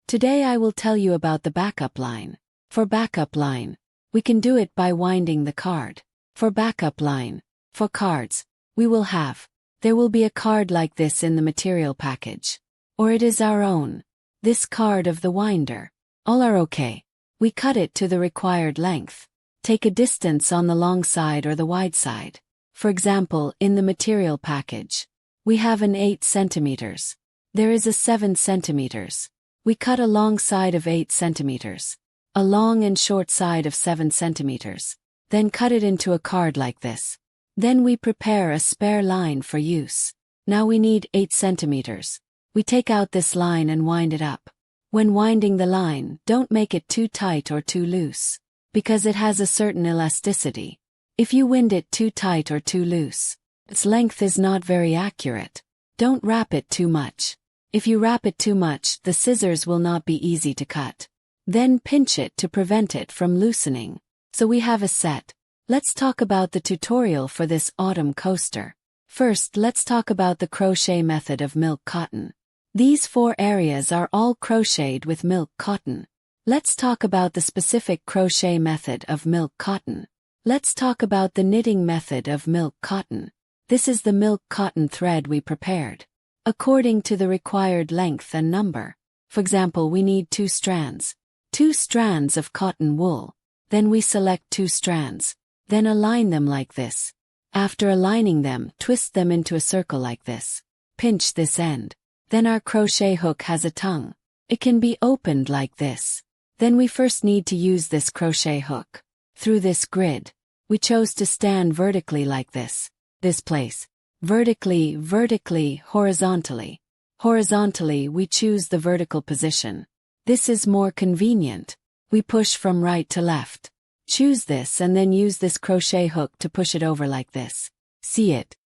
Today I will tell you about the backup line. For backup line, we can do it by winding the card. For backup line, for cards, there will be a card like this in the material package. Or it is our own. This card of the winder. All are okay. We cut it to the required length. Take a distance on the long side or the wide side. For example, in the material package, we have an 8 centimeters. There is a 7 centimeters. We cut a long side of 8 centimeters. A long and short side of 7 centimeters. Then cut it into a card like this. Then we prepare a spare line for use. Now we need 8 centimeters. We take out this line and wind it up. When winding the line, don't make it too tight or too loose, because it has a certain elasticity. If you wind it too tight or too loose, its length is not very accurate. Don't wrap it too much. If you wrap it too much, the scissors will not be easy to cut. Then pinch it to prevent it from loosening. So we have a set. Let's talk about the tutorial for this autumn coaster. First, let's talk about the crochet method of milk cotton. These 4 areas are all crocheted with milk cotton. Let's talk about the specific crochet method of milk cotton. Let's talk about the knitting method of milk cotton. This is the milk cotton thread we prepared, according to the required length and number. For example, we need 2 strands. 2 strands of cotton wool. Then we select 2 strands. Then align them like this. After aligning them, twist them into a circle like this. Pinch this end. Then our crochet hook has a tongue. It can be opened like this. Then we first need to use this crochet hook. Through this grid, we chose to stand vertically like this. This place. Vertically, horizontally. Horizontally, we choose the vertical position. This is more convenient. We push from right to left. Choose this and then use this crochet hook to push it over like this. See it?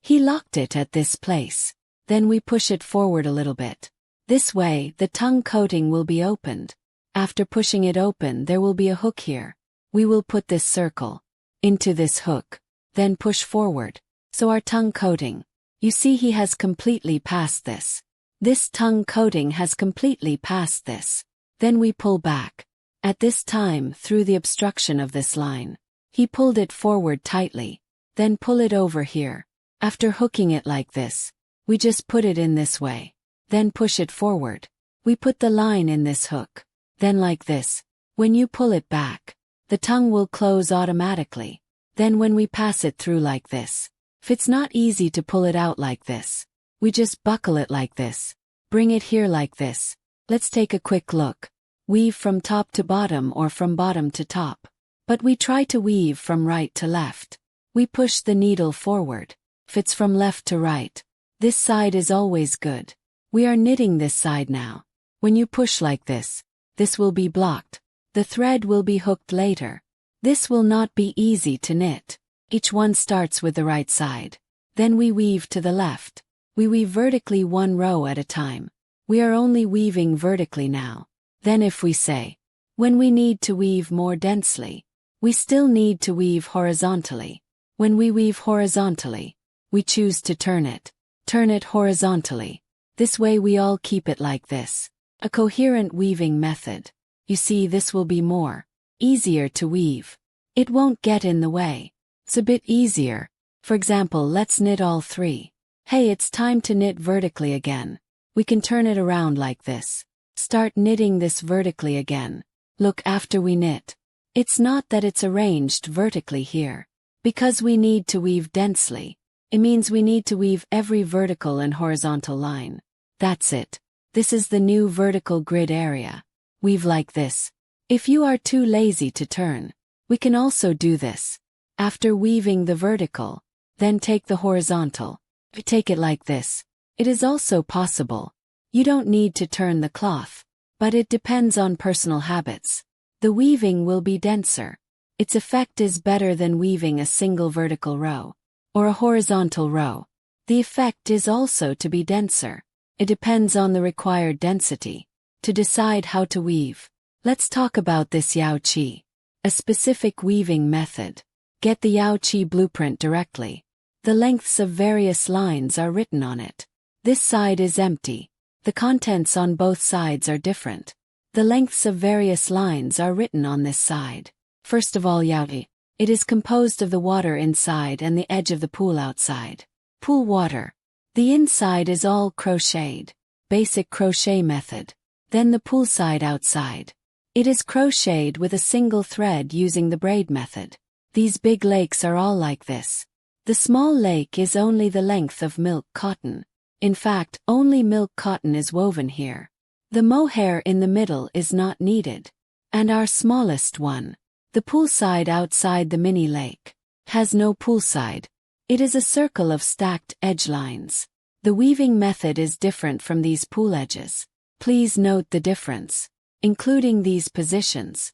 He locked it at this place. Then we push it forward a little bit. This way, the tongue coating will be opened. After pushing it open, there will be a hook here. We will put this circle into this hook. Then push forward. So our tongue coating. You see he has completely passed this. This tongue coating has completely passed this. Then we pull back. At this time, through the obstruction of this line, he pulled it forward tightly. Then pull it over here. After hooking it like this, we just put it in this way. Then push it forward. We put the line in this hook. Then like this. When you pull it back, the tongue will close automatically. Then when we pass it through like this, if it's not easy to pull it out like this, we just buckle it like this. Bring it here like this. Let's take a quick look. Weave from top to bottom or from bottom to top. But we try to weave from right to left. We push the needle forward. If it's from left to right, this side is always good. We are knitting this side now. When you push like this will be blocked. The thread will be hooked later. This will not be easy to knit. Each one starts with the right side. Then we weave to the left. We weave vertically 1 row at a time. We are only weaving vertically now. Then if we say, when we need to weave more densely, we still need to weave horizontally. When we weave horizontally, we choose to turn it horizontally. This way we all keep it like this. A coherent weaving method. You see, this will be more easier to weave. It won't get in the way. It's a bit easier. For example, let's knit all 3. Hey, it's time to knit vertically again. We can turn it around like this. Start knitting this vertically again. Look, after we knit. It's not that it's arranged vertically here. Because we need to weave densely. It means we need to weave every vertical and horizontal line. That's it. This is the new vertical grid area. Weave like this. If you are too lazy to turn, we can also do this. After weaving the vertical, then take the horizontal. Take it like this. It is also possible. You don't need to turn the cloth, but it depends on personal habits. The weaving will be denser. Its effect is better than weaving a single vertical row or a horizontal row. The effect is also to be denser. It depends on the required density to decide how to weave. Let's talk about this Yaoqi, a specific weaving method. Get the Yaoqi blueprint directly. The lengths of various lines are written on it. This side is empty. The contents on both sides are different. The lengths of various lines are written on this side. First of all, Yauti. It is composed of the water inside and the edge of the pool outside. Pool water. The inside is all crocheted. Basic crochet method. Then the pool side outside. It is crocheted with a single thread using the braid method. These big lakes are all like this. The small lake is only the length of milk cotton. In fact, only milk cotton is woven here. The mohair in the middle is not needed. And our smallest one, the pool side outside the mini lake, has no pool side. It is a circle of stacked edge lines. The weaving method is different from these pool edges. Please note the difference, including these positions,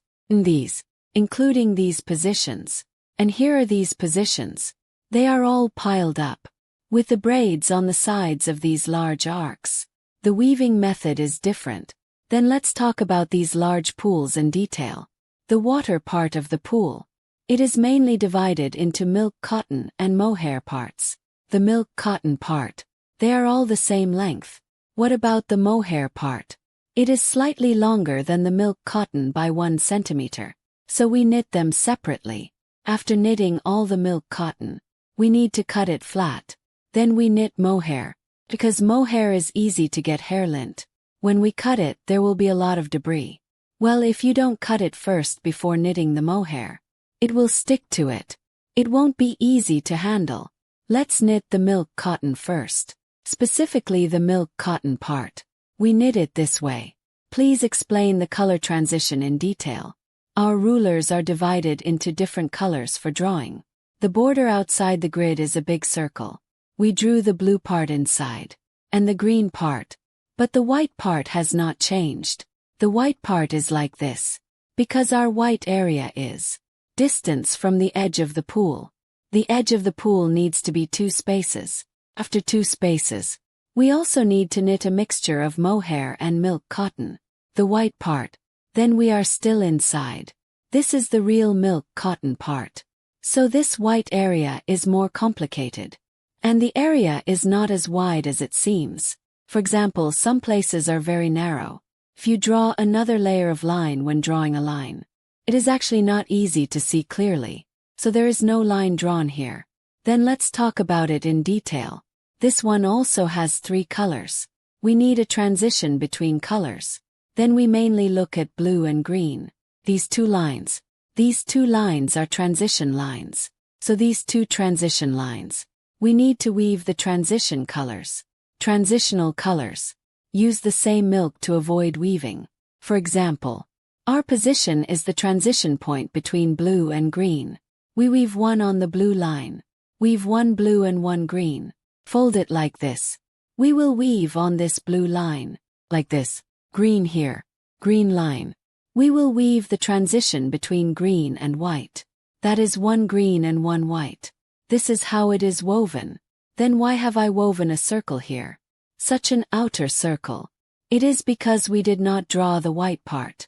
including these positions, and here are these positions. They are all piled up, with the braids on the sides of these large arcs. The weaving method is different. Then let's talk about these large pools in detail. The water part of the pool. It is mainly divided into milk cotton and mohair parts. The milk cotton part. They are all the same length. What about the mohair part? It is slightly longer than the milk cotton by 1 centimeter. So we knit them separately. After knitting all the milk cotton, we need to cut it flat. Then we knit mohair. Because mohair is easy to get hair lint. When we cut it, there will be a lot of debris. Well, if you don't cut it first before knitting the mohair, it will stick to it. It won't be easy to handle. Let's knit the milk cotton first. Specifically the milk cotton part. We knit it this way. Please explain the color transition in detail. Our rulers are divided into different colors for drawing. The border outside the grid is a big circle. We drew the blue part inside, and the green part. But the white part has not changed. The white part is like this, because our white area is distance from the edge of the pool. The edge of the pool needs to be 2 spaces. After 2 spaces, we also need to knit a mixture of mohair and milk cotton, the white part. Then we are still inside. This is the real milk cotton part. So this white area is more complicated. And the area is not as wide as it seems. For example, some places are very narrow. If you draw another layer of line when drawing a line, it is actually not easy to see clearly. So there is no line drawn here. Then let's talk about it in detail. This one also has 3 colors. We need a transition between colors. Then we mainly look at blue and green. These 2 lines. These 2 lines are transition lines. So these 2 transition lines. We need to weave the transition colors. Transitional colors. Use the same milk to avoid weaving. For example, our position is the transition point between blue and green. We weave 1 on the blue line. Weave 1 blue and 1 green. Fold it like this. We will weave on this blue line. Like this. Green here. Green line. We will weave the transition between green and white. That is 1 green and 1 white. This is how it is woven. Then why have I woven a circle here? Such an outer circle. It is because we did not draw the white part.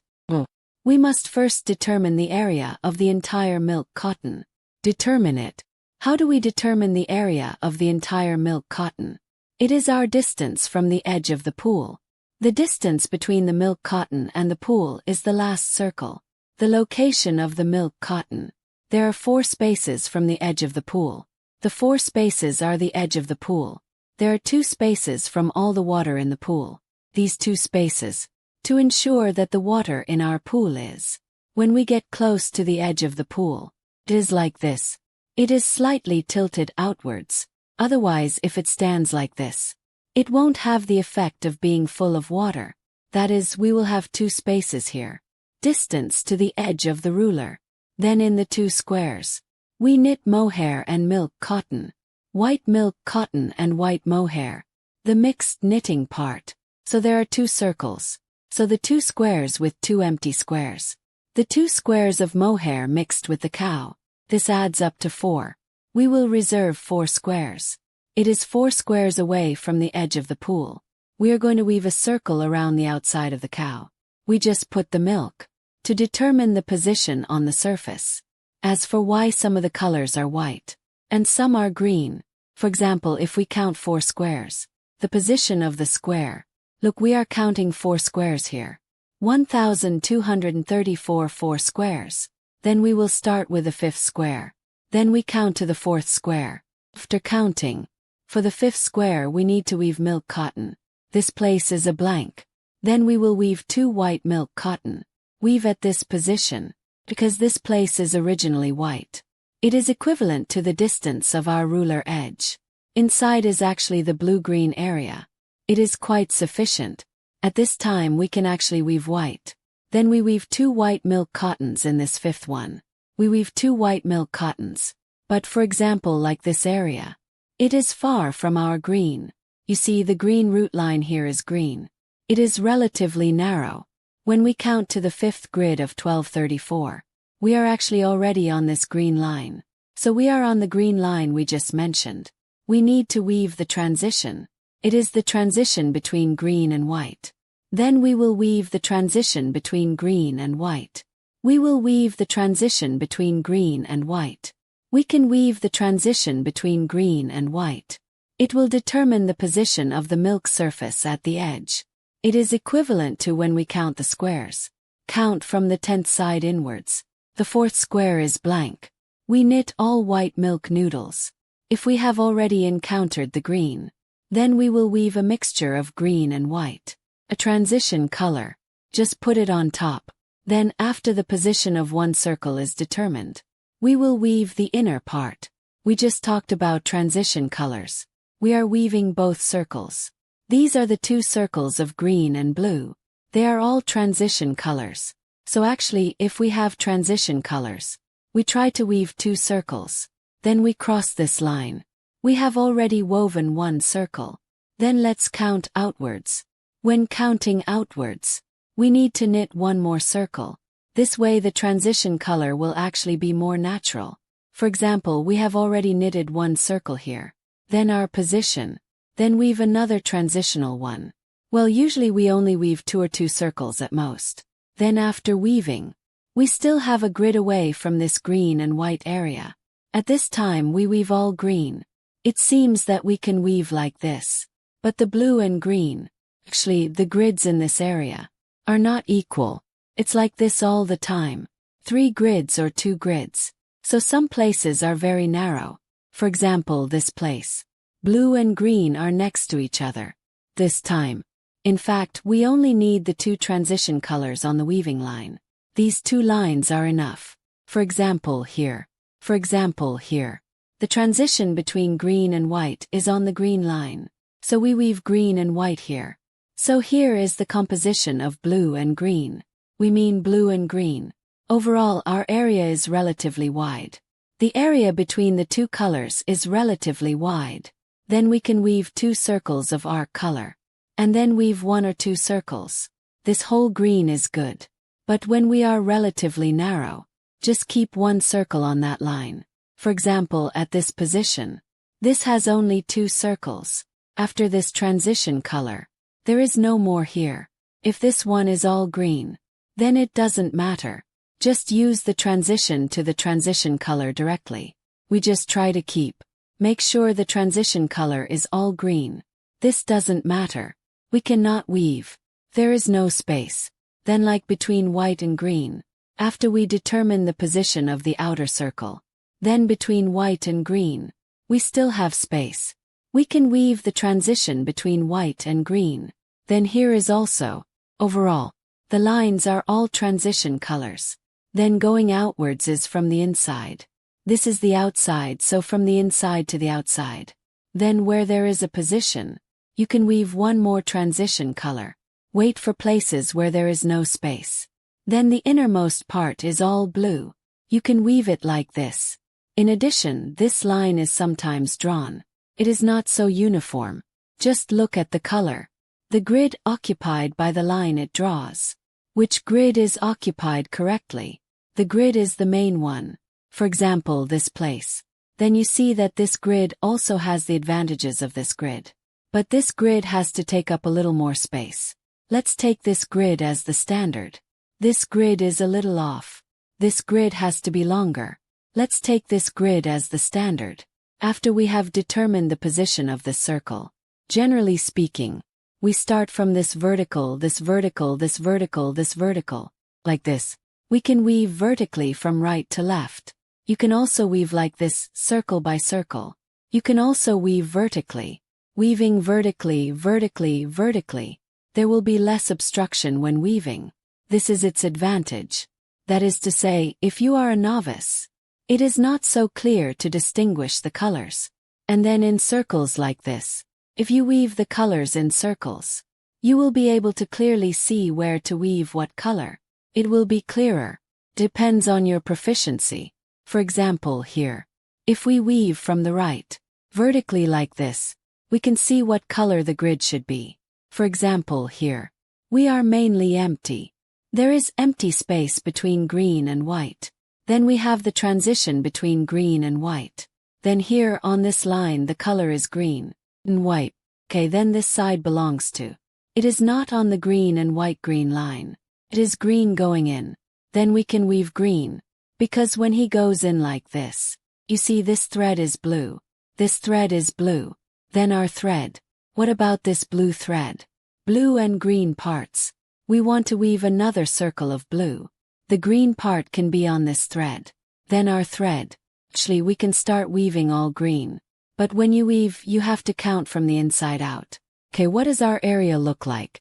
We must first determine the area of the entire milk cotton. Determine it. How do we determine the area of the entire milk cotton? It is our distance from the edge of the pool. The distance between the milk cotton and the pool is the last circle. The location of the milk cotton. There are 4 spaces from the edge of the pool. The 4 spaces are the edge of the pool. There are 2 spaces from all the water in the pool. These 2 spaces, to ensure that the water in our pool is. When we get close to the edge of the pool, it is like this. It is slightly tilted outwards. Otherwise, if it stands like this, it won't have the effect of being full of water. That is, we will have 2 spaces here. Distance to the edge of the ruler. Then in the 2 squares, we knit mohair and milk cotton. White milk cotton and white mohair. The mixed knitting part. So there are 2 circles. So the 2 squares with 2 empty squares. The 2 squares of mohair mixed with the cow. This adds up to 4. We will reserve 4 squares. It is 4 squares away from the edge of the pool. We are going to weave a circle around the outside of the cow. We just put the milk to determine the position on the surface. As for why some of the colors are white and some are green, for example, if we count 4 squares, the position of the square, Look, we are counting 4 squares here. 1234 4 squares. Then we will start with the 5th square. Then we count to the 4th square. After counting, for the 5th square we need to weave milk cotton. This place is a blank. Then we will weave 2 white milk cotton. Weave at this position, because this place is originally white. It is equivalent to the distance of our ruler edge. Inside is actually the blue-green area. It is quite sufficient. At this time we can actually weave white. Then we weave 2 white milk cottons in this 5th one. We weave 2 white milk cottons. But for example like this area, it is far from our green. You see the green root line here is green. It is relatively narrow. When we count to the 5th grid of 1234, we are actually already on this green line. So we are on the green line we just mentioned. We need to weave the transition. It is the transition between green and white. Then we will weave the transition between green and white. We will weave the transition between green and white. We can weave the transition between green and white. It will determine the position of the milk surface at the edge. It is equivalent to when we count the squares. Count from the 10th side inwards. The 4th square is blank. We knit all white milk noodles. If we have already encountered the green, then we will weave a mixture of green and white. A transition color. Just put it on top. Then after the position of one circle is determined, we will weave the inner part. We just talked about transition colors. We are weaving both circles. These are the 2 circles of green and blue. They are all transition colors. So actually if we have transition colors, we try to weave 2 circles. Then we cross this line. We have already woven 1 circle. Then let's count outwards. When counting outwards, we need to knit 1 more circle. This way the transition color will actually be more natural. For example, we have already knitted 1 circle here. Then our position. Then weave another transitional one. Well, usually we only weave 2 or 2 circles at most. Then after weaving, we still have a grid away from this green and white area. At this time we weave all green. It seems that we can weave like this. But the blue and green, actually the grids in this area, are not equal. It's like this all the time. 3 grids or 2 grids. So some places are very narrow. For example, this place. Blue and green are next to each other. This time. In fact, we only need the 2 transition colors on the weaving line. These 2 lines are enough. For example, here. For example, here. The transition between green and white is on the green line. So we weave green and white here. So here is the composition of blue and green. We mean blue and green. Overall, our area is relatively wide. The area between the 2 colors is relatively wide. Then we can weave 2 circles of our color. And then weave 1 or 2 circles. This whole green is good. But when we are relatively narrow, just keep 1 circle on that line. For example, at this position, this has only 2 circles. After this transition color, there is no more here. If this one is all green, then it doesn't matter. Just use the transition to the transition color directly. We just try to make sure the transition color is all green. This doesn't matter. We cannot weave. There is no space. Then like between white and green, after we determine the position of the outer circle, then between white and green, we still have space. We can weave the transition between white and green. Then here is also, overall, the lines are all transition colors. Then going outwards is from the inside. This is the outside, so from the inside to the outside. Then where there is a position, you can weave 1 more transition color. Wait for places where there is no space. Then the innermost part is all blue. You can weave it like this. In addition, this line is sometimes drawn. It is not so uniform. Just look at the color. The grid occupied by the line it draws. Which grid is occupied correctly? The grid is the main one. For example, this place. Then you see that this grid also has the advantages of this grid. But this grid has to take up a little more space. Let's take this grid as the standard. This grid is a little off. This grid has to be longer. Let's take this grid as the standard. After we have determined the position of this circle, generally speaking, We start from this vertical, this vertical, this vertical, this vertical. Like this. We can weave vertically from right to left. You can also weave like this, circle by circle. You can also weave vertically. Weaving vertically, vertically, vertically. There will be less obstruction when weaving. This is its advantage. That is to say, if you are a novice, it is not so clear to distinguish the colors. And then in circles like this, if you weave the colors in circles, you will be able to clearly see where to weave what color. It will be clearer. Depends on your proficiency. For example here, if we weave from the right, vertically like this, we can see what color the grid should be. For example here, we are mainly empty. There is empty space between green and white. Then we have the transition between green and white. Then here on this line the color is green and white. Okay, then this side belongs to. It is not on the green and white green line. It is green going in. Then we can weave green. Because when he goes in like this, you see this thread is blue. This thread is blue. Then our thread. What about this blue thread? Blue and green parts. We want to weave another circle of blue. The green part can be on this thread. Then our thread. Actually, we can start weaving all green. But when you weave, you have to count from the inside out. Okay, what does our area look like?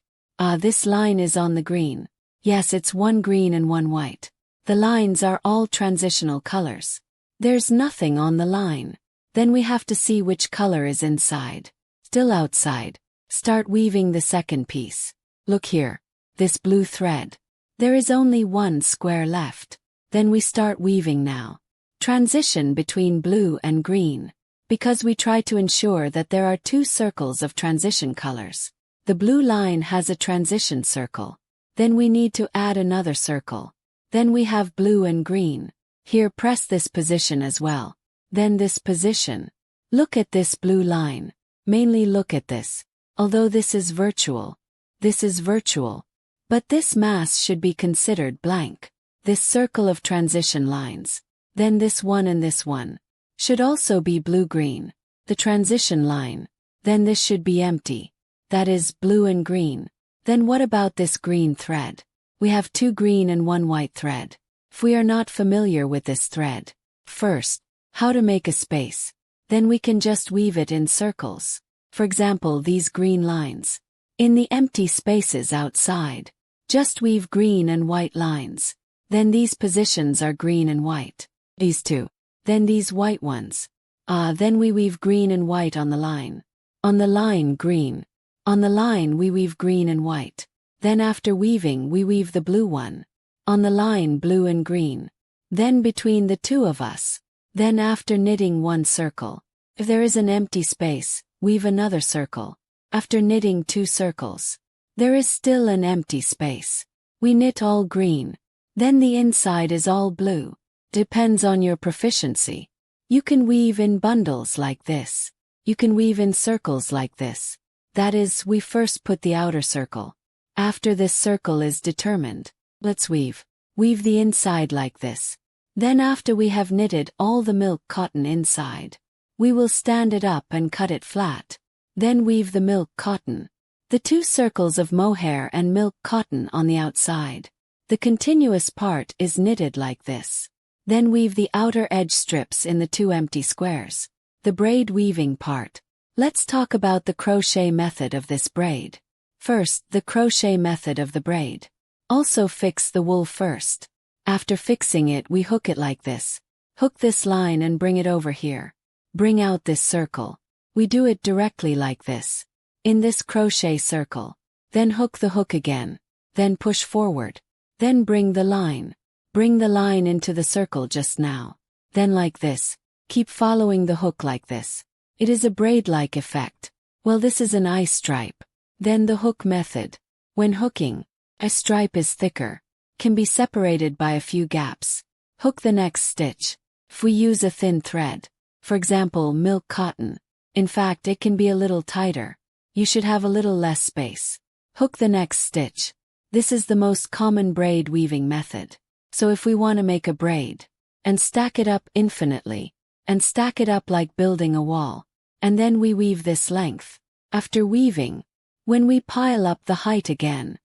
This line is on the green. Yes, it's one green and one white. The lines are all transitional colors. There's nothing on the line. Then we have to see which color is inside. Still outside. Start weaving the second piece. Look here. This blue thread. There is only one square left. Then we start weaving now. Transition between blue and green. Because we try to ensure that there are two circles of transition colors. The blue line has a transition circle. Then we need to add another circle. Then we have blue and green. Here press this position as well. Then this position. Look at this blue line. Mainly look at this. Although this is virtual. This is virtual. But this mass should be considered blank. This circle of transition lines. Then this one and this one. Should also be blue-green. The transition line. Then this should be empty. That is blue and green. Then what about this green thread? We have two green and one white thread. If we are not familiar with this thread. First, how to make a space. Then we can just weave it in circles. For example, these green lines. In the empty spaces outside. Just weave green and white lines. Then these positions are green and white. These two. Then these white ones. Then we weave green and white on the line. On the line green. On the line we weave green and white. Then after weaving we weave the blue one. On the line blue and green. Then between the two of us. Then after knitting one circle. If there is an empty space, weave another circle. After knitting two circles. There is still an empty space. We knit all green. Then the inside is all blue. Depends on your proficiency. You can weave in bundles like this. You can weave in circles like this. That is, we first put the outer circle. After this circle is determined, let's weave. Weave the inside like this. Then after we have knitted all the milk cotton inside, we will stand it up and cut it flat. Then weave the milk cotton. The two circles of mohair and milk cotton on the outside. The continuous part is knitted like this. Then weave the outer edge strips in the two empty squares. The braid weaving part. Let's talk about the crochet method of this braid. First, the crochet method of the braid. Also fix the wool first. After fixing it, we hook it like this. Hook this line and bring it over here. Bring out this circle. We do it directly like this. In this crochet circle. Then hook the hook again. Then push forward. Then bring the line. Bring the line into the circle just now. Then like this. Keep following the hook like this. It is a braid-like effect. Well, this is an eye stripe. Then the hook method. When hooking, a stripe is thicker. Can be separated by a few gaps. Hook the next stitch. If we use a thin thread, for example milk cotton, in fact it can be a little tighter. You should have a little less space. Hook the next stitch. This is the most common braid weaving method. So if we want to make a braid, and stack it up infinitely, and stack it up like building a wall, and then we weave this length. After weaving, When we pile up the height again,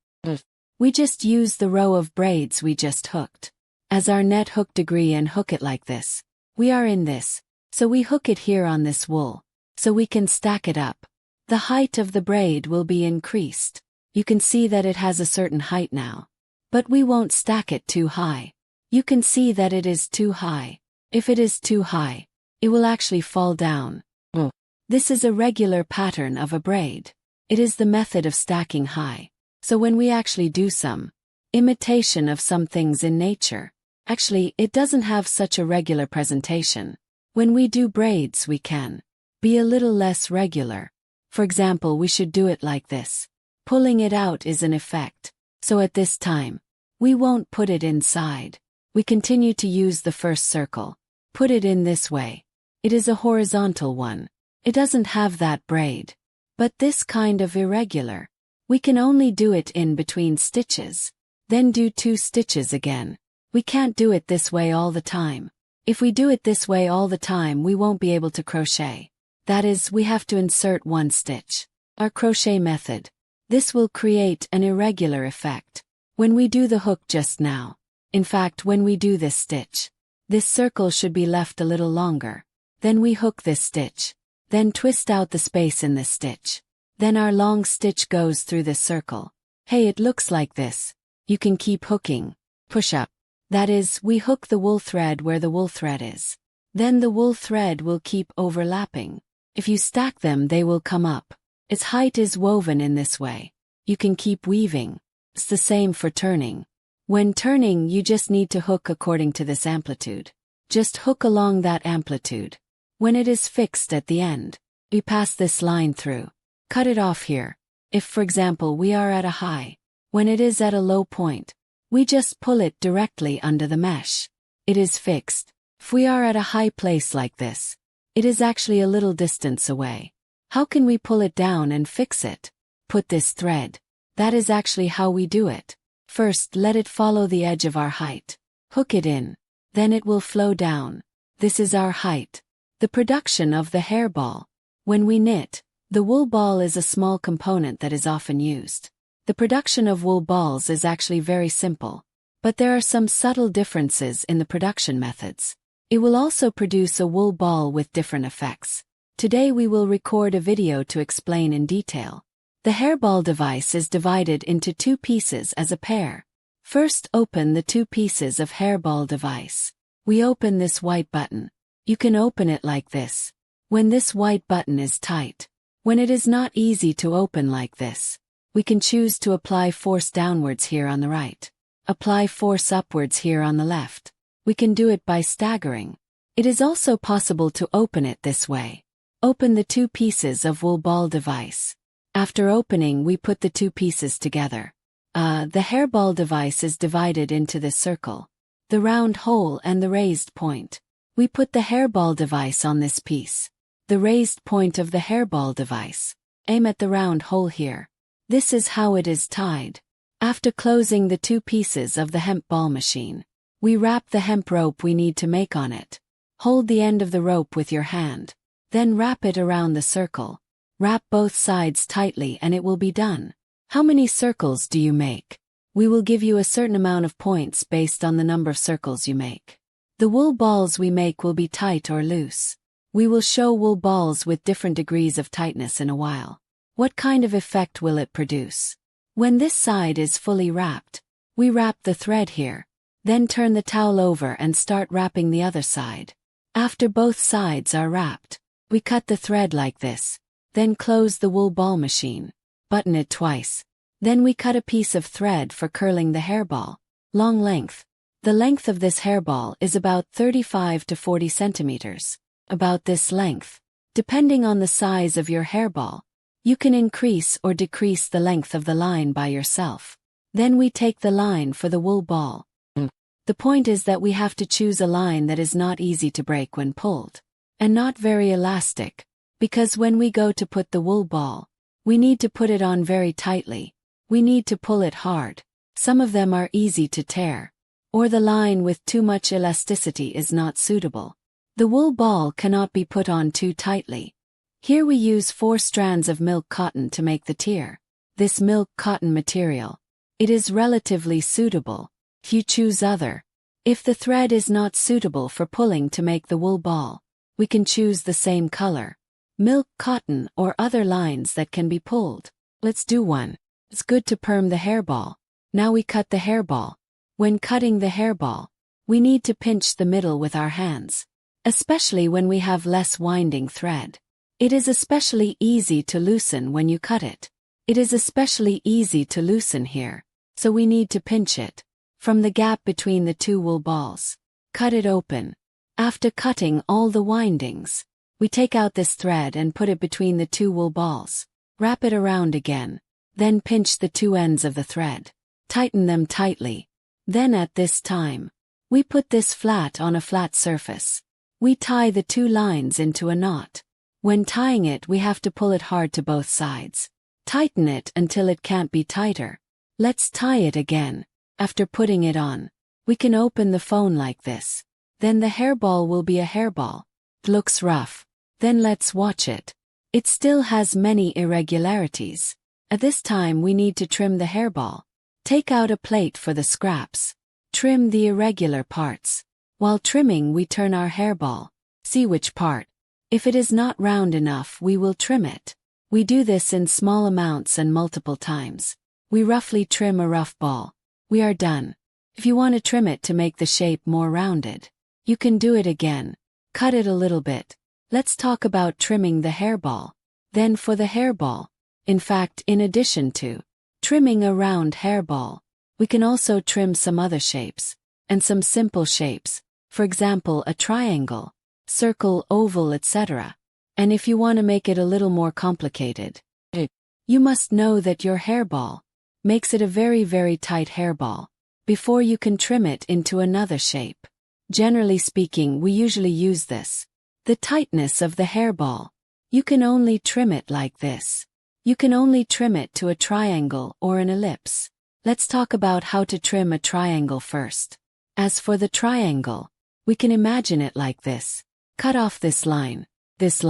we just use the row of braids we just hooked as our net hook degree and hook it like this. We are in this, so we hook it here on this wool, so we can stack it up. The height of the braid will be increased. You can see that it has a certain height now. But we won't stack it too high. You can see that it is too high. If it is too high, it will actually fall down. This is a regular pattern of a braid. It is the method of stacking high. So when we actually do some imitation of some things in nature, actually it doesn't have such a regular presentation. When we do braids we can be a little less regular. For example, we should do it like this. Pulling it out is an effect. So at this time, we won't put it inside. We continue to use the first circle. Put it in this way. It is a horizontal one. It doesn't have that braid. But this kind of irregular. We can only do it in between stitches. Then do 2 stitches again. We can't do it this way all the time. If we do it this way all the time we won't be able to crochet. That is, we have to insert 1 stitch. Our crochet method. This will create an irregular effect. When we do the hook just now. In fact, when we do this stitch, this circle should be left a little longer. Then we hook this stitch. Then twist out the space in this stitch. Then our long stitch goes through this circle. Hey, it looks like this. You can keep hooking. Push up. That is, we hook the wool thread where the wool thread is. Then the wool thread will keep overlapping. If you stack them they will come up. Its height is woven in this way. You can keep weaving. It's the same for turning. When turning you just need to hook according to this amplitude. Just hook along that amplitude. When it is fixed at the end, we pass this line through. Cut it off here. If for example we are at a high, when it is at a low point, we just pull it directly under the mesh. It is fixed. If we are at a high place like this, it is actually a little distance away. How can we pull it down and fix it? Put this thread. That is actually how we do it. First, let it follow the edge of our height. Hook it in. Then it will flow down. This is our height. The production of the hairball. When we knit, the wool ball is a small component that is often used. The production of wool balls is actually very simple. But there are some subtle differences in the production methods. It will also produce a wool ball with different effects. Today we will record a video to explain in detail. The hairball device is divided into 2 pieces as a pair. First, open the 2 pieces of hairball device. We open this white button. You can open it like this. When this white button is tight. When it is not easy to open like this, we can choose to apply force downwards here on the right. Apply force upwards here on the left. We can do it by staggering. It is also possible to open it this way. Open the 2 pieces of wool ball device. After opening we put the 2 pieces together. The hairball device is divided into this circle, the round hole and the raised point. We put the hairball device on this piece. The raised point of the hairball device. Aim at the round hole here. This is how it is tied. After closing the 2 pieces of the hemp ball machine, we wrap the hemp rope we need to make on it. Hold the end of the rope with your hand. Then wrap it around the circle. Wrap both sides tightly and it will be done. How many circles do you make? We will give you a certain amount of points based on the number of circles you make. The wool balls we make will be tight or loose. We will show wool balls with different degrees of tightness in a while. What kind of effect will it produce? When this side is fully wrapped, we wrap the thread here. Then turn the towel over and start wrapping the other side. After both sides are wrapped, we cut the thread like this. Then close the wool ball machine. Button it twice. Then we cut a piece of thread for curling the hairball. Long length. The length of this hairball is about 35 to 40 centimeters. About this length. Depending on the size of your hairball, you can increase or decrease the length of the line by yourself. Then we take the line for the wool ball. The point is that we have to choose a line that is not easy to break when pulled. And not very elastic. Because when we go to put the wool ball, we need to put it on very tightly. We need to pull it hard. Some of them are easy to tear. Or the line with too much elasticity is not suitable. The wool ball cannot be put on too tightly. Here we use 4 strands of milk cotton to make the tier. this milk cotton material. It is relatively suitable. If you choose other, if the thread is not suitable for pulling to make the wool ball, we can choose the same color, milk cotton or other lines that can be pulled. Let's do one. It's good to perm the hairball. Now we cut the hairball. When cutting the hairball, we need to pinch the middle with our hands, especially when we have less winding thread. It is especially easy to loosen when you cut it. It is especially easy to loosen here, so we need to pinch it from the gap between the two wool balls. Cut it open. After cutting all the windings, we take out this thread and put it between the two wool balls. Wrap it around again. Then pinch the two ends of the thread. Tighten them tightly. Then at this time, we put this flat on a flat surface. We tie the two lines into a knot. When tying it, we have to pull it hard to both sides. Tighten it until it can't be tighter. Let's tie it again. After putting it on, we can open the phone like this. Then the hairball will be a hairball. It looks rough. Then let's watch it. It still has many irregularities. At this time we need to trim the hairball. Take out a plate for the scraps. Trim the irregular parts. While trimming, we turn our hairball. See which part. If it is not round enough, we will trim it. We do this in small amounts and multiple times. We roughly trim a rough ball. We are done. If you want to trim it to make the shape more rounded, you can do it again. Cut it a little bit. Let's talk about trimming the hairball. Then for the hairball, in fact, in addition to trimming a round hairball, we can also trim some other shapes, and some simple shapes, for example a triangle, circle, oval, etc. And if you want to make it a little more complicated, you must know that your hairball makes it a very, very tight hairball before you can trim it into another shape. Generally speaking, we usually use this. The tightness of the hairball. You can only trim it like this. You can only trim it to a triangle or an ellipse. Let's talk about how to trim a triangle first. As for the triangle, we can imagine it like this. Cut off this line. It's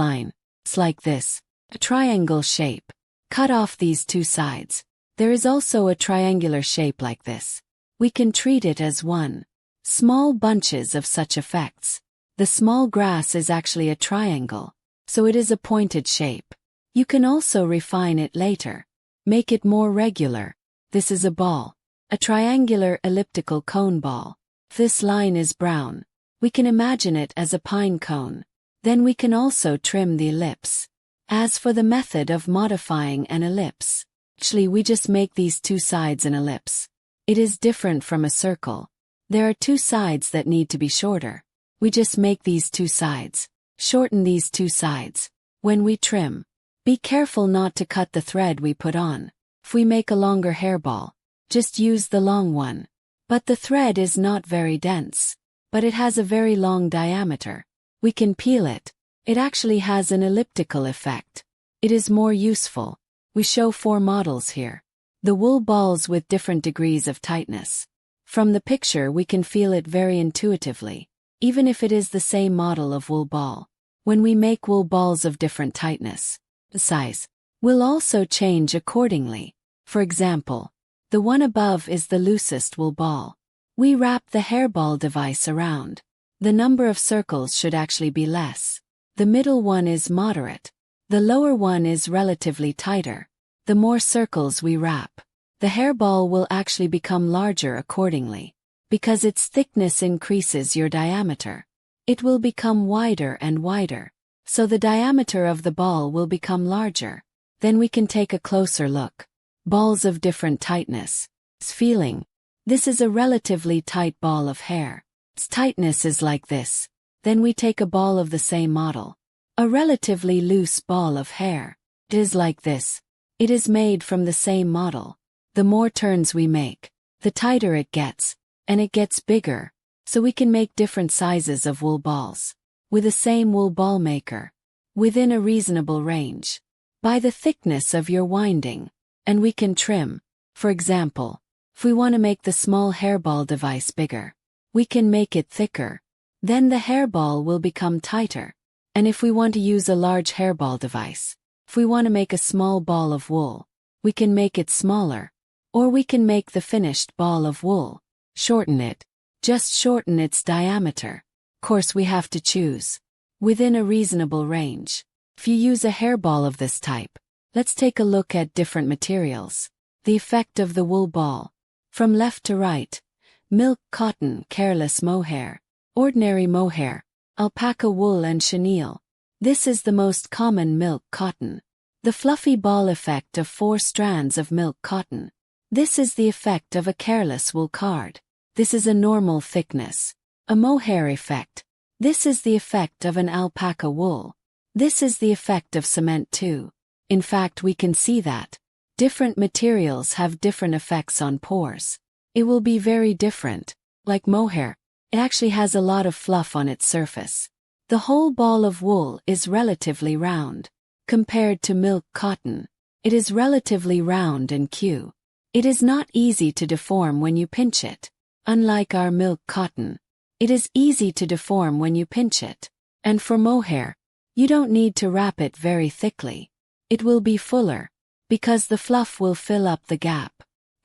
like this. A triangle shape. Cut off these two sides. There is also a triangular shape like this. We can treat it as one. Small bunches of such effects. The small grass is actually a triangle, so it is a pointed shape. You can also refine it later. Make it more regular. This is a ball. A triangular elliptical cone ball. This line is brown. We can imagine it as a pine cone. Then we can also trim the ellipse. As for the method of modifying an ellipse, actually we just make these two sides an ellipse. It is different from a circle. There are two sides that need to be shorter. We just make these two sides. Shorten these two sides. When we trim, be careful not to cut the thread we put on. If we make a longer hairball, just use the long one. But the thread is not very dense, but it has a very long diameter. We can peel it. It actually has an elliptical effect. It is more useful. We show 4 models here. The wool balls with different degrees of tightness. From the picture we can feel it very intuitively, even if it is the same model of wool ball. When we make wool balls of different tightness, the size will also change accordingly. For example, the one above is the loosest wool ball. We wrap the hairball device around. The number of circles should actually be less. The middle one is moderate. The lower one is relatively tighter. The more circles we wrap, the hairball will actually become larger accordingly. Because its thickness increases your diameter, it will become wider and wider. So the diameter of the ball will become larger. Then we can take a closer look. Balls of different tightness. Feeling. This is a relatively tight ball of hair. Its tightness is like this. Then we take a ball of the same model. A relatively loose ball of hair. It is like this. It is made from the same model. The more turns we make, the tighter it gets, and it gets bigger, so we can make different sizes of wool balls. With the same wool ball maker. Within a reasonable range. By the thickness of your winding. And we can trim. For example, if we want to make the small hairball device bigger, we can make it thicker. Then the hairball will become tighter. And if we want to use a large hairball device, if we want to make a small ball of wool, We can make it smaller. Or we can make the finished ball of wool. Shorten it. Just shorten its diameter. Course we have to choose. Within a reasonable range. If you use a hairball of this type, let's take a look at different materials. The effect of the wool ball. From left to right. Milk, cotton, careless mohair, ordinary mohair, alpaca wool and chenille. This is the most common milk cotton. The fluffy ball effect of 4 strands of milk cotton. This is the effect of a careless wool card. This is a normal thickness. A mohair effect. This is the effect of an alpaca wool. This is the effect of cement too. In fact, we can see that different materials have different effects on pores. It will be very different. Like mohair, it actually has a lot of fluff on its surface. The whole ball of wool is relatively round. Compared to milk cotton, it is relatively round and Q. It is not easy to deform when you pinch it. Unlike our milk cotton, it is easy to deform when you pinch it. And for mohair, you don't need to wrap it very thickly. It will be fuller, because the fluff will fill up the gap,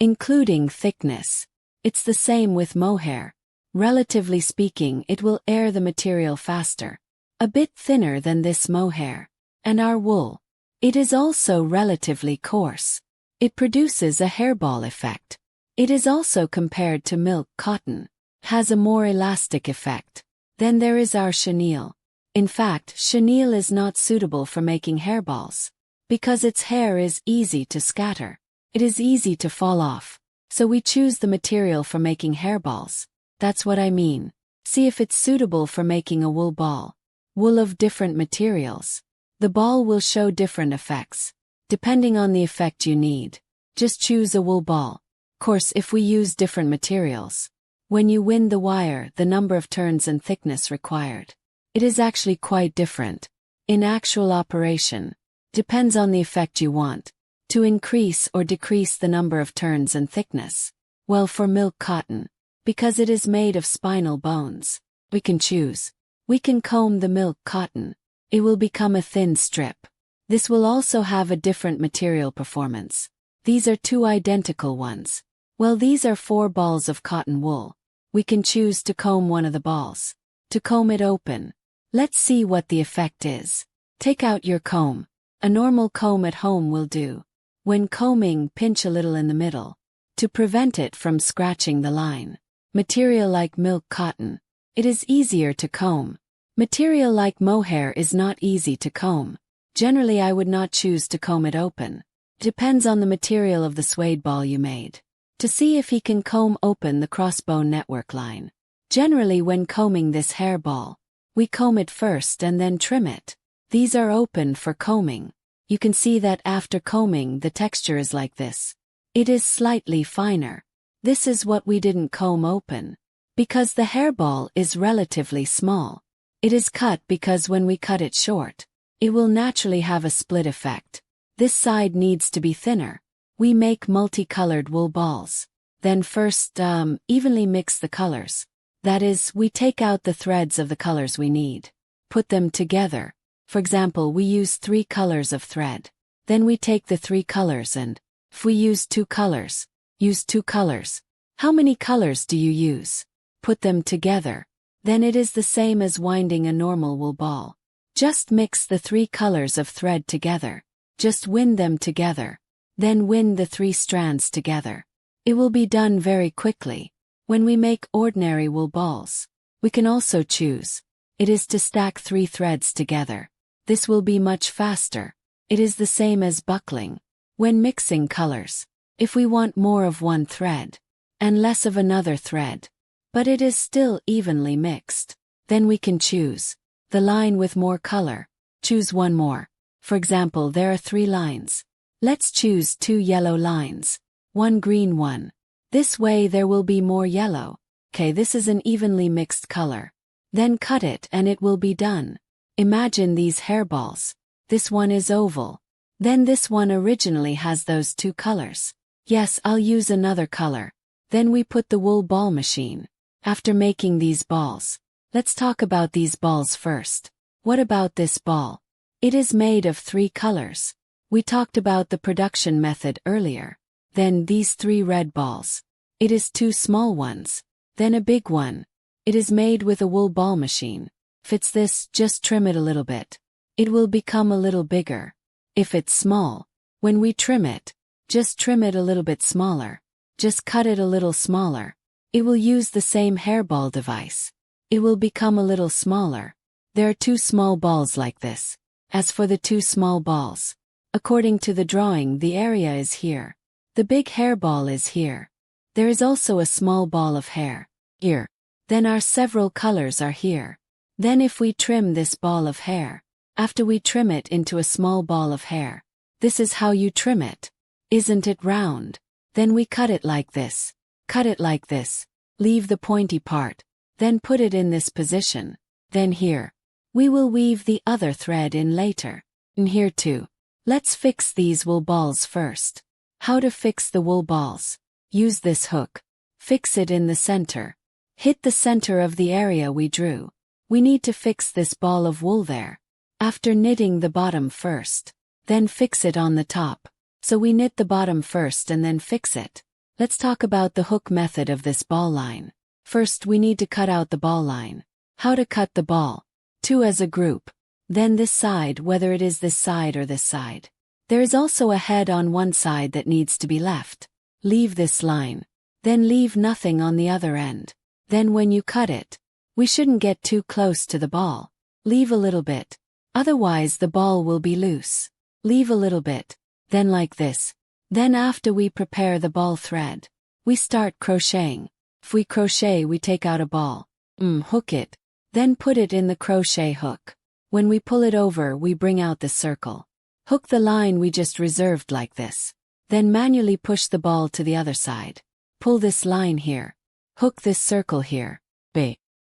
including thickness. It's the same with mohair. Relatively speaking, it will air the material faster. A bit thinner than this mohair. And our wool. It is also relatively coarse. It produces a hairball effect. It is also compared to milk cotton. Has a more elastic effect. Then there is our chenille. In fact, chenille is not suitable for making hairballs. Because its hair is easy to scatter. It is easy to fall off. So we choose the material for making hairballs. That's what I mean. See if it's suitable for making a wool ball. Wool of different materials. The ball will show different effects. Depending on the effect you need. Just choose a wool ball. Course, if we use different materials. When you wind the wire, the number of turns and thickness required. It is actually quite different. In actual operation. Depends on the effect you want. To increase or decrease the number of turns and thickness. Well, for milk cotton. Because it is made of spinal bones. We can choose. We can comb the milk cotton. It will become a thin strip. This will also have a different material performance. These are 2 identical ones. Well, these are 4 balls of cotton wool. We can choose to comb one of the balls. To comb it open. Let's see what the effect is. Take out your comb. A normal comb at home will do. When combing, pinch a little in the middle. To prevent it from scratching the line. Material like milk cotton. It is easier to comb. Material like mohair is not easy to comb. Generally, I would not choose to comb it open. Depends on the material of the suede ball you made. To see if he can comb open the crossbone network line. Generally, when combing this hair ball, we comb it first and then trim it. These are open for combing. You can see that after combing, the texture is like this. It is slightly finer. This is what we didn't comb open. Because the hairball is relatively small. It is cut because when we cut it short, it will naturally have a split effect. This side needs to be thinner. We make multicolored wool balls. Then first, evenly mix the colors. That is, we take out the threads of the colors we need. Put them together. For example, we use 3 colors of thread. Then we take the 3 colors and, if we use 2 colors, use 2 colors. How many colors do you use? Put them together. Then it is the same as winding a normal wool ball. Just mix the 3 colors of thread together. Just wind them together. Then wind the 3 strands together. It will be done very quickly. When we make ordinary wool balls, we can also choose. It is to stack 3 threads together. This will be much faster. It is the same as buckling. When mixing colors, if we want more of one thread, and less of another thread, but it is still evenly mixed, then we can choose. The line with more color. Choose one more. For example, there are 3 lines. Let's choose 2 yellow lines. 1 green one. This way there will be more yellow. Okay, this is an evenly mixed color. Then cut it and it will be done. Imagine these hairballs. This one is oval. Then this one originally has those 2 colors. Yes, I'll use another color. Then we put the wool ball machine. After making these balls, let's talk about these balls first. What about this ball? It is made of 3 colors. We talked about the production method earlier. Then these 3 red balls. It is 2 small ones. Then a big one. It is made with a wool ball machine. Fits this, just trim it a little bit. It will become a little bigger. If it's small, when we trim it, just trim it a little bit smaller. Just cut it a little smaller. It will use the same hairball device. It will become a little smaller. There are 2 small balls like this. As for the 2 small balls, according to the drawing, the area is here. The big hairball is here. There is also a small ball of hair here. Then our several colors are here. Then if we trim this ball of hair, after we trim it into a small ball of hair, this is how you trim it. Isn't it round? Then we cut it like this. Cut it like this. Leave the pointy part. Then put it in this position. Then here. We will weave the other thread in later. And here too. Let's fix these wool balls first. How to fix the wool balls? Use this hook. Fix it in the center. Hit the center of the area we drew. We need to fix this ball of wool there. After knitting the bottom first, then fix it on the top. So we knit the bottom first and then fix it. Let's talk about the hook method of this ball line. First we need to cut out the ball line. How to cut the ball? 2 as a group. Then this side, whether it is this side or this side. There is also a head on one side that needs to be left. Leave this line. Then leave nothing on the other end. Then when you cut it, we shouldn't get too close to the ball. Leave a little bit. Otherwise the ball will be loose. Leave a little bit. Then like this. Then after we prepare the ball thread, we start crocheting. If we crochet, we take out a ball. Hook it. Then put it in the crochet hook. When we pull it over, we bring out the circle. Hook the line we just reserved like this. Then manually push the ball to the other side. Pull this line here. Hook this circle here.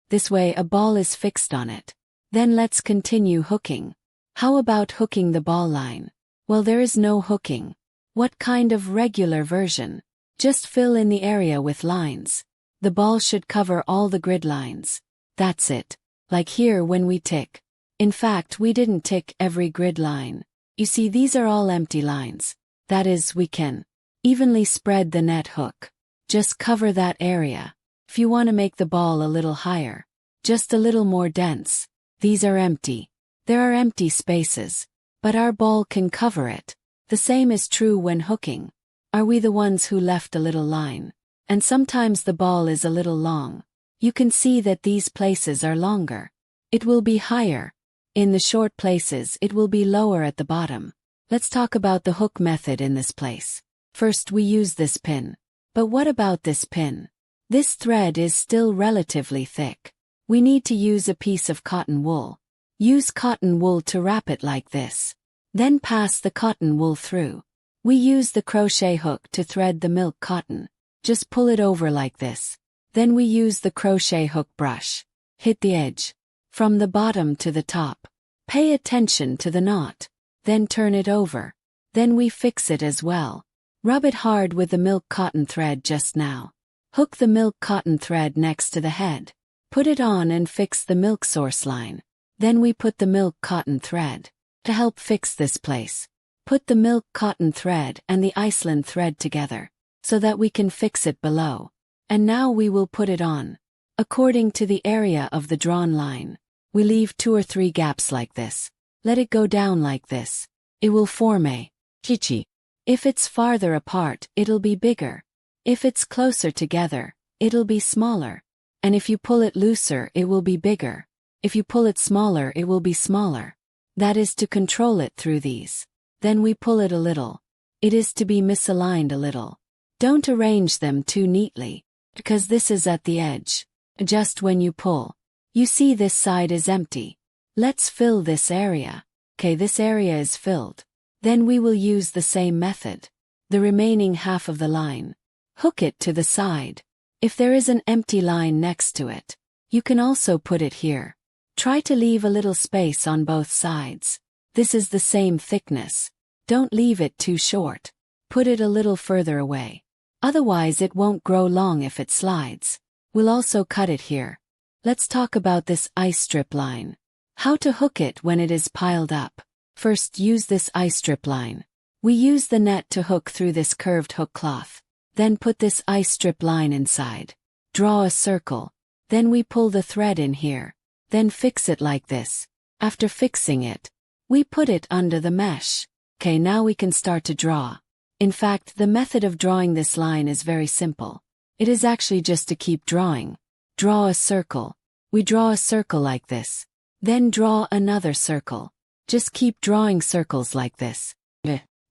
This way a ball is fixed on it. Then let's continue hooking. How about hooking the ball line? Well, there is no hooking. What kind of regular version? Just fill in the area with lines. The ball should cover all the grid lines. That's it. Like here when we tick. In fact, we didn't tick every grid line. You see, these are all empty lines. That is, we can evenly spread the net hook. Just cover that area. If you want to make the ball a little higher, just a little more dense, these are empty. There are empty spaces, but our ball can cover it. The same is true when hooking. Are we the ones who left a little line? And sometimes the ball is a little long. You can see that these places are longer. It will be higher. In the short places, it will be lower at the bottom. Let's talk about the hook method in this place. First, we use this pin. But what about this pin? This thread is still relatively thick. We need to use a piece of cotton wool. Use cotton wool to wrap it like this. Then pass the cotton wool through. We use the crochet hook to thread the milk cotton. Just pull it over like this. Then we use the crochet hook brush. Hit the edge. From the bottom to the top. Pay attention to the knot. Then turn it over. Then we fix it as well. Rub it hard with the milk cotton thread just now. Hook the milk cotton thread next to the head. Put it on and fix the milk source line. Then we put the milk cotton thread. To help fix this place, put the milk cotton thread and the Iceland thread together, so that we can fix it below. And now we will put it on. According to the area of the drawn line, we leave 2 or 3 gaps like this. Let it go down like this. It will form a chichi. If it's farther apart, it'll be bigger. If it's closer together, it'll be smaller. And if you pull it looser, it will be bigger. If you pull it smaller, it will be smaller. That is to control it through these. Then we pull it a little. It is to be misaligned a little. Don't arrange them too neatly, because this is at the edge. Just when you pull, you see this side is empty. Let's fill this area. Okay, this area is filled. Then we will use the same method. The remaining half of the line. Hook it to the side. If there is an empty line next to it, you can also put it here. Try to leave a little space on both sides. This is the same thickness. Don't leave it too short. Put it a little further away. Otherwise it won't grow long if it slides. We'll also cut it here. Let's talk about this ice strip line. How to hook it when it is piled up. First, use this ice strip line. We use the net to hook through this curved hook cloth. Then put this ice strip line inside. Draw a circle. Then we pull the thread in here. Then fix it like this. After fixing it, we put it under the mesh. Okay, now we can start to draw. In fact, the method of drawing this line is very simple. It is actually just to keep drawing. Draw a circle. We draw a circle like this. Then draw another circle. Just keep drawing circles like this.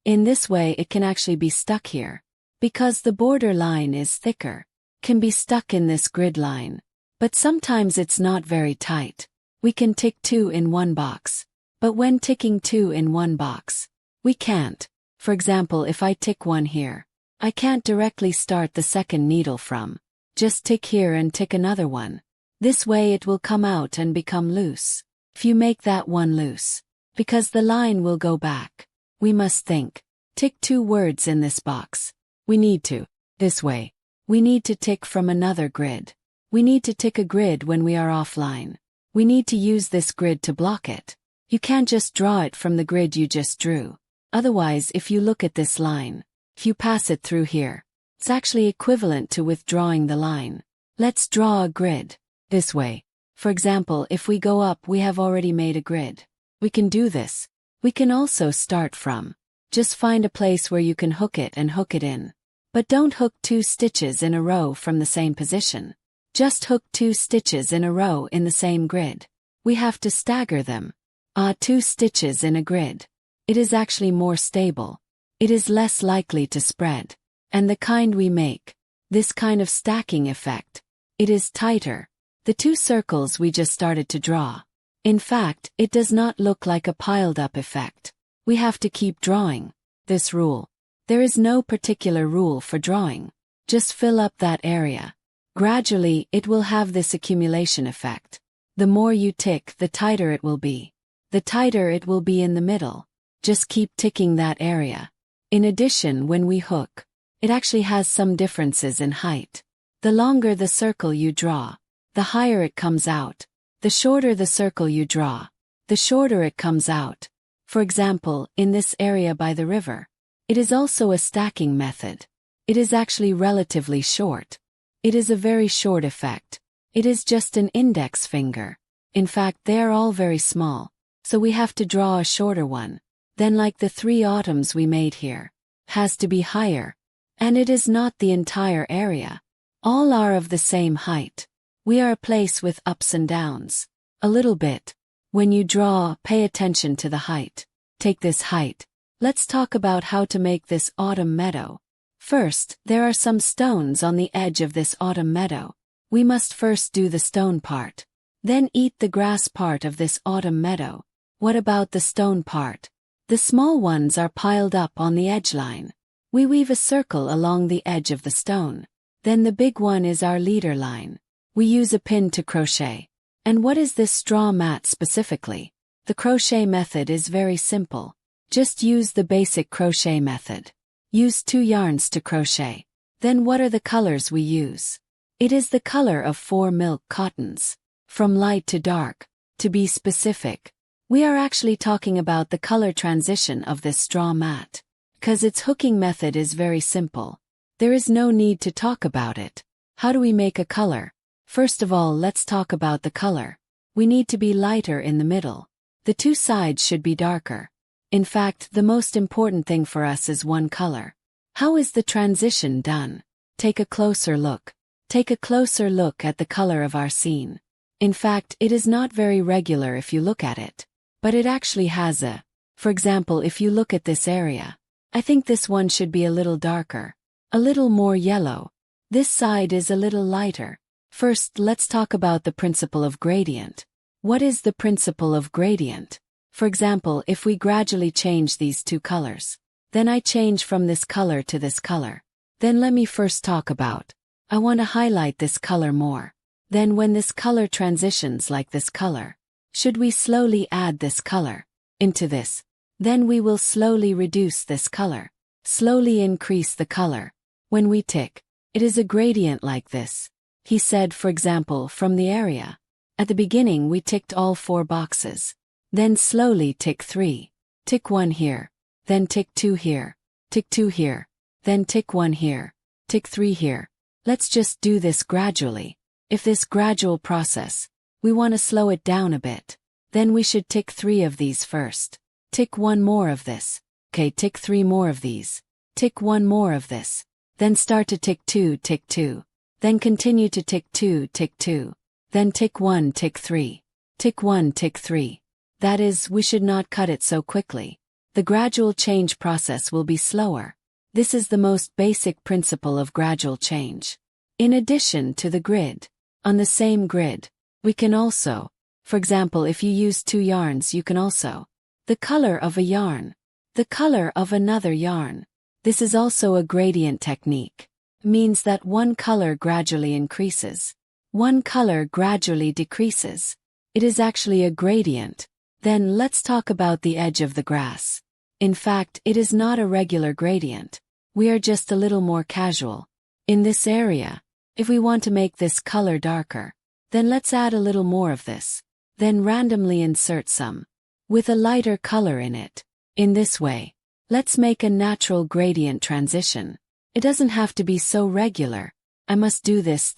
In this way it can actually be stuck here. Because the border line is thicker. Can be stuck in this grid line. But sometimes it's not very tight. We can tick 2 in one box. But when ticking 2 in one box, we can't. For example, if I tick 1 here, I can't directly start the second needle from. Just tick here and tick another one. This way it will come out and become loose. If you make that one loose, because the line will go back, we must think. Tick 2 words in this box. We need to. This way. We need to tick from another grid. We need to tick a grid when we are offline. We need to use this grid to block it. You can't just draw it from the grid you just drew. Otherwise, if you look at this line, if you pass it through here, it's actually equivalent to withdrawing the line. Let's draw a grid. This way. For example, if we go up, we have already made a grid. We can do this. We can also start from. Just find a place where you can hook it and hook it in. But don't hook 2 stitches in a row from the same position. Just hook 2 stitches in a row in the same grid. We have to stagger them. 2 stitches in a grid. It is actually more stable. It is less likely to spread. And the kind we make, this kind of stacking effect, it is tighter. The 2 circles we just started to draw. In fact, it does not look like a piled up effect. We have to keep drawing. This rule. There is no particular rule for drawing. Just fill up that area. Gradually, it will have this accumulation effect. The more you tick, the tighter it will be. The tighter it will be in the middle. Just keep ticking that area. In addition, when we hook, it actually has some differences in height. The longer the circle you draw, the higher it comes out. The shorter the circle you draw, the shorter it comes out. For example, in this area by the river, it is also a stacking method. It is actually relatively short. It is a very short effect. It is just an index finger. In fact, they are all very small, so we have to draw a shorter one. Then like the 3 autumns we made here, has to be higher. And it is not the entire area. All are of the same height. We are a place with ups and downs. A little bit. When you draw, pay attention to the height. Take this height. Let's talk about how to make this autumn meadow. First, there are some stones on the edge of this autumn meadow. We must first do the stone part. Then eat the grass part of this autumn meadow. What about the stone part? The small ones are piled up on the edge line. We weave a circle along the edge of the stone. Then the big one is our leader line. We use a pin to crochet. And what is this straw mat specifically? The crochet method is very simple. Just use the basic crochet method. Use 2 yarns to crochet. Then what are the colors we use? It is the color of 4 milk cottons. From light to dark. To be specific, we are actually talking about the color transition of this straw mat. Because its hooking method is very simple. There is no need to talk about it. How do we make a color? First of all, let's talk about the color. We need to be lighter in the middle. The 2 sides should be darker. In fact, the most important thing for us is one color. How is the transition done? Take a closer look. Take a closer look at the color of our scene. In fact, it is not very regular if you look at it. But it actually has a. For example, if you look at this area, I think this one should be a little darker. A little more yellow. This side is a little lighter. First, let's talk about the principle of gradient. What is the principle of gradient? For example, if we gradually change these 2 colors, then I change from this color to this color. Then let me first talk about, I want to highlight this color more. Then when this color transitions like this color, should we slowly add this color into this? Then we will slowly reduce this color, slowly increase the color. When we tick, it is a gradient like this. He said, for example, from the area. At the beginning we ticked all 4 boxes. Then slowly tick 3. Tick 1 here. then tick 2 here, tick 2 here, then tick 1 here, tick 3 here. Let's just do this gradually. If this gradual process, we want to slow it down a bit, then we should tick 3 of these first. Tick 1 more of this. Okay, tick 3 more of these. Tick 1 more of this. Then start to tick 2, tick 2. Then continue to tick 2, tick 2. Then tick 1, tick 3. Tick 1, tick 3. That is, we should not cut it so quickly. The gradual change process will be slower. This is the most basic principle of gradual change. In addition to the grid, on the same grid, we can also, for example, if you use 2 yarns, you can also, the color of a yarn, the color of another yarn. This is also a gradient technique. Means that one color gradually increases. One color gradually decreases. It is actually a gradient. Then let's talk about the edge of the grass. In fact, it is not a regular gradient. We are just a little more casual. In this area, if we want to make this color darker, then let's add a little more of this. Then randomly insert some with a lighter color in it. In this way, let's make a natural gradient transition. It doesn't have to be so regular. I must do this.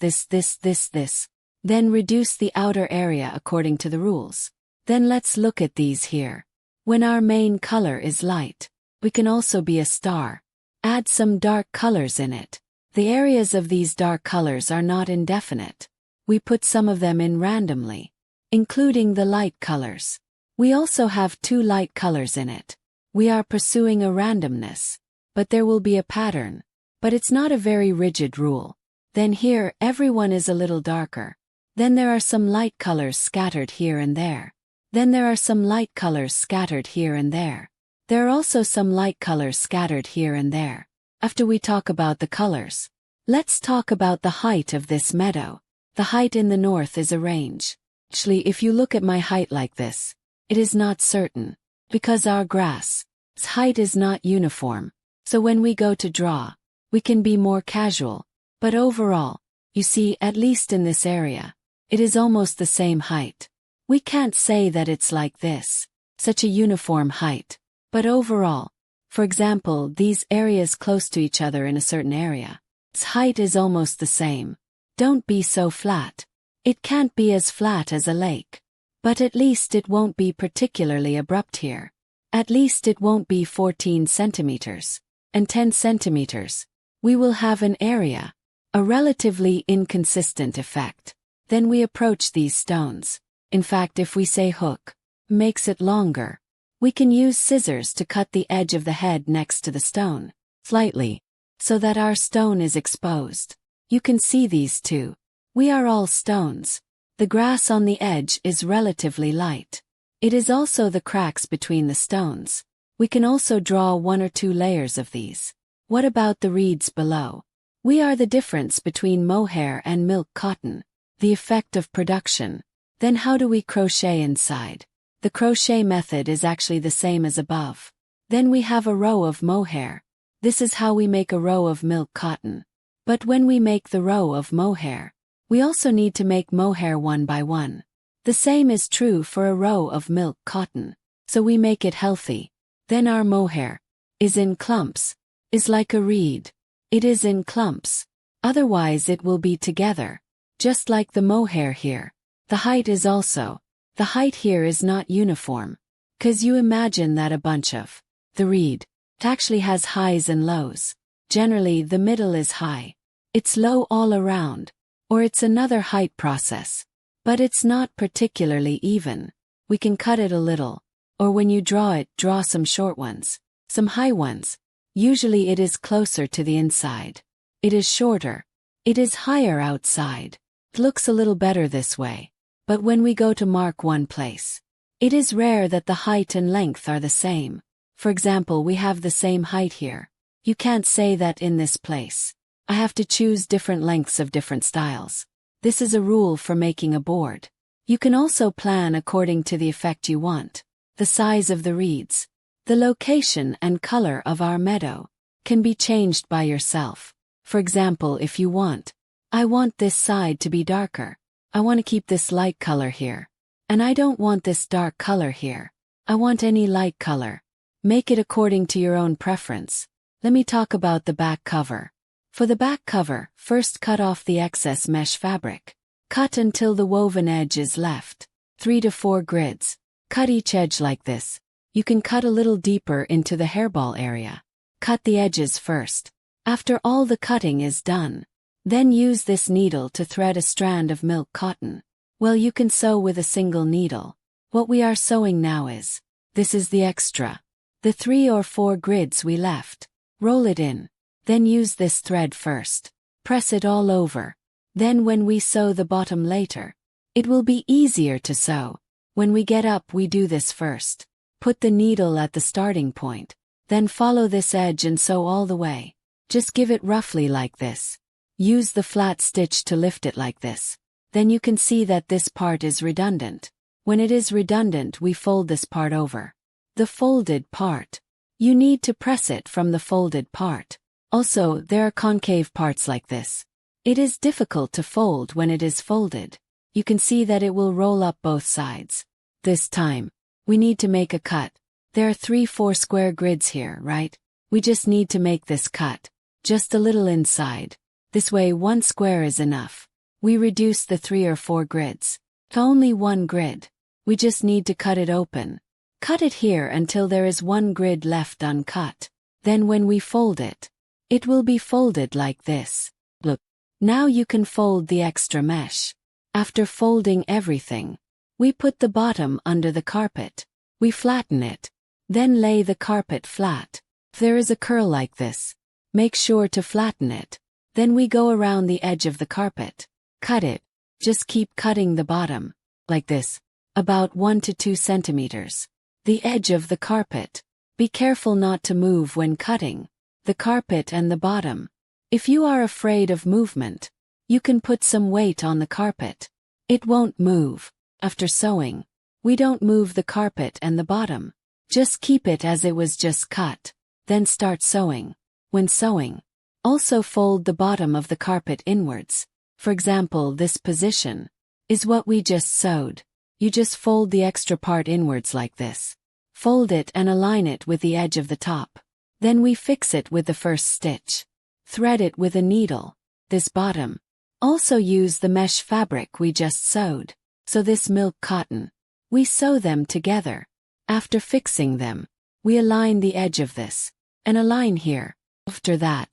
Then reduce the outer area according to the rules. Then let's look at these here. When our main color is light, we can also be a star. Add some dark colors in it. The areas of these dark colors are not indefinite. We put some of them in randomly, including the light colors. We also have 2 light colors in it. We are pursuing a randomness, but there will be a pattern. But it's not a very rigid rule. Then here, everyone is a little darker. Then there are some light colors scattered here and there. Then there are some light colors scattered here and there. There are also some light colors scattered here and there. After we talk about the colors, let's talk about the height of this meadow. The height in the north is a range. Actually, if you look at my height like this, it is not certain, because our grass's height is not uniform. So when we go to draw, we can be more casual. But overall, you see, at least in this area, it is almost the same height. We can't say that it's like this, such a uniform height. But overall, for example, these areas close to each other in a certain area, its height is almost the same. Don't be so flat. It can't be as flat as a lake. But at least it won't be particularly abrupt here. At least it won't be 14 centimeters and 10 centimeters. We will have an area, a relatively inconsistent effect. Then we approach these stones. In fact, if we say hook makes it longer, we can use scissors to cut the edge of the head next to the stone, slightly, so that our stone is exposed. You can see these two. We are all stones. The grass on the edge is relatively light. It is also the cracks between the stones. We can also draw 1 or 2 layers of these. What about the reeds below? We are the difference between mohair and milk cotton. The effect of production. Then how do we crochet inside? The crochet method is actually the same as above. Then we have a row of mohair. This is how we make a row of milk cotton. But when we make the row of mohair, we also need to make mohair 1 by 1. The same is true for a row of milk cotton. So we make it healthy. Then our mohair is in clumps, is like a reed. It is in clumps. Otherwise it will be together. Just like the mohair here. The height is also. The height here is not uniform. 'Cause you imagine that a bunch of the reed actually has highs and lows. Generally the middle is high. It's low all around. Or it's another height process. But it's not particularly even. We can cut it a little. Or when you draw it, draw some short ones. Some high ones. Usually it is closer to the inside. It is shorter. It is higher outside. It looks a little better this way. But when we go to mark one place, it is rare that the height and length are the same. For example, we have the same height here. You can't say that in this place. I have to choose different lengths of different styles. This is a rule for making a board. You can also plan according to the effect you want. The size of the reeds, the location and color of our meadow can be changed by yourself. For example, if you want, I want this side to be darker. I want to keep this light color here. And I don't want this dark color here. I want any light color. Make it according to your own preference. Let me talk about the back cover. For the back cover, first cut off the excess mesh fabric. Cut until the woven edge is left. 3 to 4 grids. Cut each edge like this. You can cut a little deeper into the hairball area. Cut the edges first. After all the cutting is done, then use this needle to thread a strand of milk cotton. Well, you can sew with a single needle. What we are sewing now is, this is the extra. The 3 or 4 grids we left. Roll it in. Then use this thread first. Press it all over. Then when we sew the bottom later, it will be easier to sew. When we get up, we do this first. Put the needle at the starting point. Then follow this edge and sew all the way. Just give it roughly like this. Use the flat stitch to lift it like this. Then you can see that this part is redundant. When it is redundant, we fold this part over. The folded part. You need to press it from the folded part. Also, there are concave parts like this. It is difficult to fold when it is folded. You can see that it will roll up both sides. This time, we need to make a cut. There are 3-4 square grids here, right? We just need to make this cut. Just a little inside. This way 1 square is enough. We reduce the 3 or 4 grids to only 1 grid. We just need to cut it open. Cut it here until there is 1 grid left uncut. Then when we fold it, it will be folded like this. Look. Now you can fold the extra mesh. After folding everything, we put the bottom under the carpet. We flatten it. Then lay the carpet flat. If there is a curl like this, make sure to flatten it. Then we go around the edge of the carpet. Cut it. Just keep cutting the bottom. Like this. About 1 to 2 centimeters. The edge of the carpet. Be careful not to move when cutting the carpet and the bottom. If you are afraid of movement, you can put some weight on the carpet. It won't move. After sewing, we don't move the carpet and the bottom. Just keep it as it was just cut. Then start sewing. When sewing, also fold the bottom of the carpet inwards. For example, this position is what we just sewed. You just fold the extra part inwards like this. Fold it and align it with the edge of the top. Then we fix it with the first stitch. Thread it with a needle. This bottom. Also use the mesh fabric we just sewed. So this milk cotton. We sew them together. After fixing them, we align the edge of this. And align here. After that,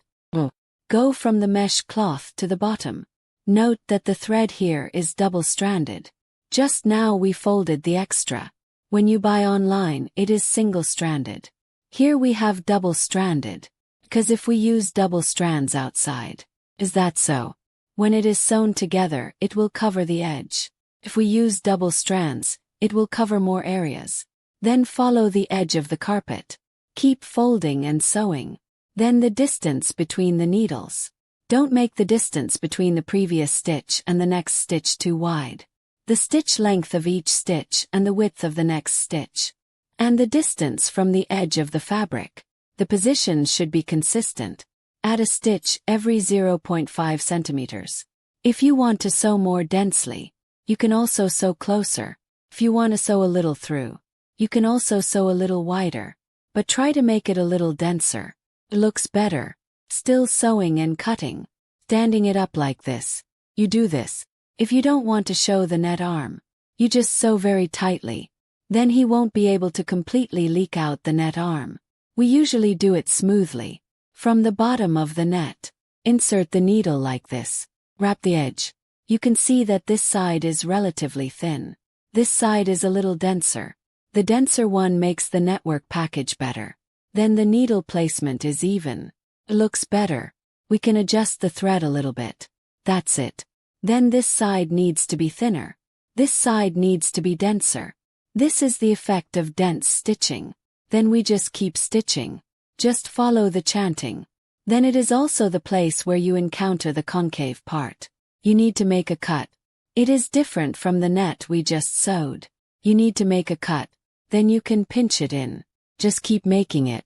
go from the mesh cloth to the bottom. Note that the thread here is double-stranded. Just now we folded the extra. When you buy online, it is single-stranded. Here we have double-stranded. Because if we use double strands outside, is that so? When it is sewn together, it will cover the edge. If we use double strands, it will cover more areas. Then follow the edge of the carpet. Keep folding and sewing. Then the distance between the needles. Don't make the distance between the previous stitch and the next stitch too wide. The stitch length of each stitch and the width of the next stitch. And the distance from the edge of the fabric. The positions should be consistent. Add a stitch every 0.5 centimeters. If you want to sew more densely, you can also sew closer. If you want to sew a little through, you can also sew a little wider. But try to make it a little denser. It looks better. Still sewing and cutting. Standing it up like this. You do this. If you don't want to show the net arm, you just sew very tightly. Then he won't be able to completely leak out the net arm. We usually do it smoothly. From the bottom of the net, insert the needle like this. Wrap the edge. You can see that this side is relatively thin. This side is a little denser. The denser one makes the network package better. Then the needle placement is even. It looks better. We can adjust the thread a little bit. That's it. Then this side needs to be thinner. This side needs to be denser. This is the effect of dense stitching. Then we just keep stitching. Just follow the chanting. Then it is also the place where you encounter the concave part. You need to make a cut. It is different from the net we just sewed. You need to make a cut. Then you can pinch it in. Just keep making it.